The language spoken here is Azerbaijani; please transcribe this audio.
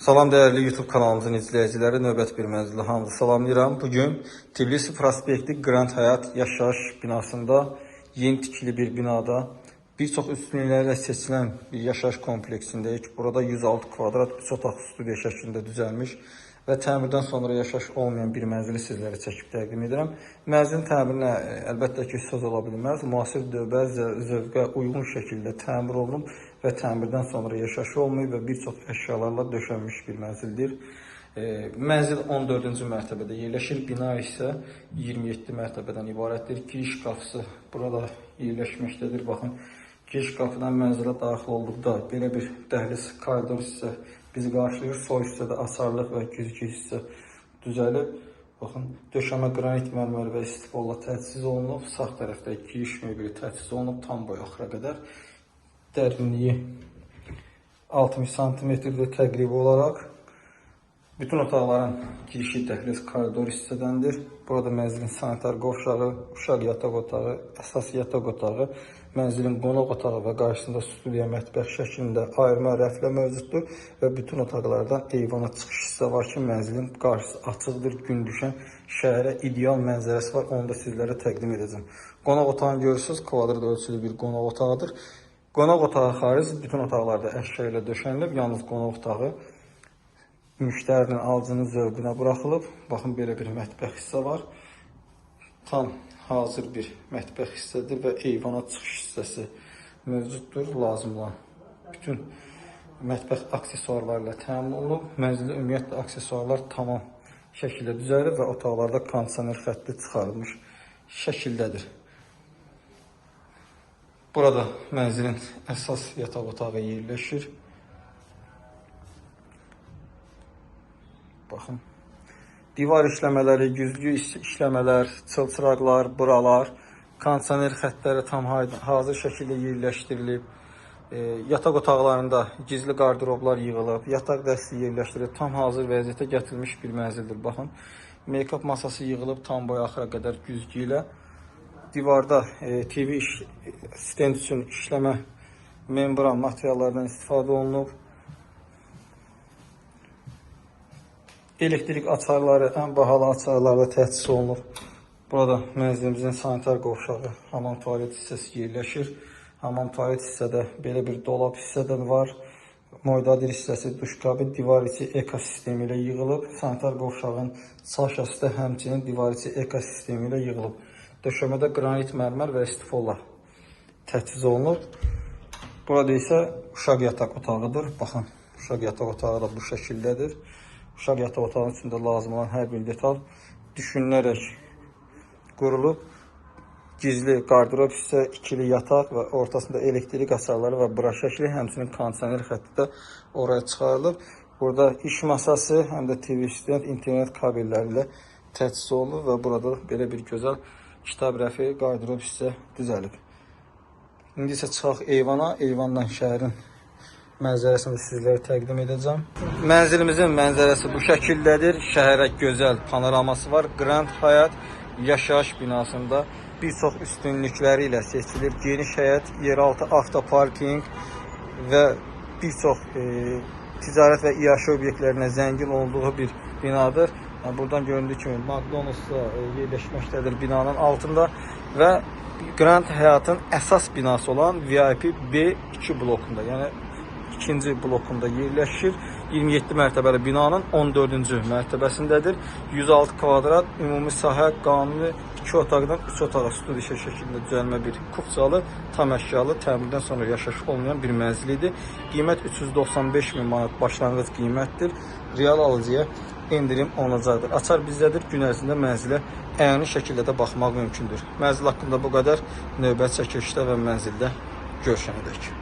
Salam değerli YouTube kanalımızın izleyicileri, növbət bir mənzildə hamınızı salamlayıram. Bugün Tbilisi prospekti Grand Həyat yaşayış binasında yeni tikili bir binada bir çox üstünlüklərlə seçilən bir yaşayış kompleksindəyik. Burada 106 kvadrat 3 otaq studiya şəklində düzəlmiş və təmirdən sonra yaşayış olmayan bir mənzili sizlərə çəkib təqdim edirəm. Mənzilin təmirinə əlbəttə ki söz ola bilməz. Müasir dövrə zövqə uyğun şəkildə təmir olunub və təmirdən sonra yaşayış olmayıb və bir çox əşyalarla döşənmiş bir mənzildir. Mənzil 14-cü mərtəbədə yerləşir. Bina isə 27 mərtəbədən ibarətdir. Giriş qapısı burada yerləşməkdədir. Baxın, giriş qapıdan mənzilə daxil olduqda belə bir dəhliz, koridor hissə bizi qarşılayır. Sol hissədə açarlıq və güzgü hissə düzəlib. Baxın, döşəmə qranit mərmər və istifolla təchiz olunub. Sağ tərəfdə giriş möbili təchiz olunub tam boy axıra qədər. Dərinliyi 60 cm-dir təqribi olaraq. Bütün otaqların girişi dəhliz koridor hissədəndir. Burada mənzilin sanitar qovşağı, uşaq yataq otağı, əsas yataq otağı, mənzilin qonaq otağı və qarşısında studiya mətbəx şəklində ayırma rəflə mövcuddur və bütün otaqlardan eyvana çıxış hissə var ki, mənzilin qarşısı açıqdır, gün düşən şəhərə ideal mənzərəsi var. Onu da sizlərə təqdim edəcəm. Qonaq otağını görürsünüz, kvadrat ölçülü bir qonaq otağıdır. Qonaq otağı xaric bütün otaqlarda əşya ilə döşənilib. Yalnız qonaq otağı müştərinin alıcının zövqünə buraxılıb. Baxın, belə bir mətbəx hissə var. Tam hazır bir mətbəx hissədir və eyvana çıxış hissəsi mövcuddur. Lazım olan bütün mətbəx aksesuarları ilə təmin olunub. Mənzildə ümumiyyətlə aksesuarlar tamam şəkildə düzəlib və otaqlarda kondisioner xətti çıxarılmış şəkildədir. Burada mənzilin əsas yataq otağı yerləşir. Baxın, divar işləmələri, güzgü işləmələr, çılçıraqlar, buralar, kondisioner xəttləri tam hazır şəkildə yerləşdirilib. Yataq otaqlarında gizli qardıroblar yığılıb, yataq dəsti yerləşdirilib, tam hazır vəziyyətə gətirilmiş bir mənzildir. Baxın, make-up masası yığılıb tam boy axıra qədər güzgü ilə. Divarda TV stend üçün işləmə membran materiallardan istifadə olunub. Elektrik açarları, ən bahalı açarlarla təchiz olunub. Burada mənzilimizin sanitar qovşağı, hamam tualet hissəsi yerləşir. Hamam tualet hissədə belə bir dolab hissədən var. Moydadir hissəsi, duşqabı, divar içi ekosistemi ilə yığılıb. Sanitar qovşağın çaşası da həmçinin divar içi ekosistemi ilə yığılıb. Döşəmədə qranit mərmər və istifolla təchiz olunub. Burada isə uşaq yataq otağıdır. Baxın, uşaq yataq otağı da bu şəkildədir. Uşaq yataq otağının içində lazım olan hər bir detal düşünülərək qurulub. Gizli qardırob hissə, ikili yataq və ortasında elektrik açarları və bura şəkli, həmçinin kondisioner xətti də oraya çıxarılıb. Burada iş masası, həm də TV stand, internet kabelləri ilə təchiz olunub və burada belə bir gözəl kitab rəfi, qardırob hissə düzəlib. İndi isə çıxaq eyvana. Eyvandan şəhərin mənzərəsini sizlərə təqdim edəcəm. Mənzilimizin mənzərəsi bu şəkildədir. Şəhərə gözəl panoraması var. Grand Həyat yaşayış binasında bir çox üstünlükləri ilə seçilib. Geniş həyət, yeraltı avtoparking və bir çox ticarət və iaşə obyektlərinə zəngin olduğu bir binadır. Buradan göründüyü kimi McDonald's yerləşməkdədir binanın altında və Grand Həyatın əsas binası olan VIP B2 blokunda, yəni ikinci blokunda yerləşir. 27 mərtəbəli binanın 14-cü mərtəbəsindədir. 106 kvadrat, ümumi sahə, qanuni 2 otaqdan 3 otağa studiya şəklində düzəlmə bir kupçalı, tam əşyalı, təmirdən sonra yaşayış olmayan bir mənzil idi. Qiymət 395 min manat başlanğıc qiymətdir. Real alıcıya endirim olunacaqdır. Açar bizdədir. Gün ərzində mənzilə əyani şəkildə də baxmaq mümkündür. Mənzil haqqında bu qədər. Növbəti çəkilişdə və mənzildə görüşənədək.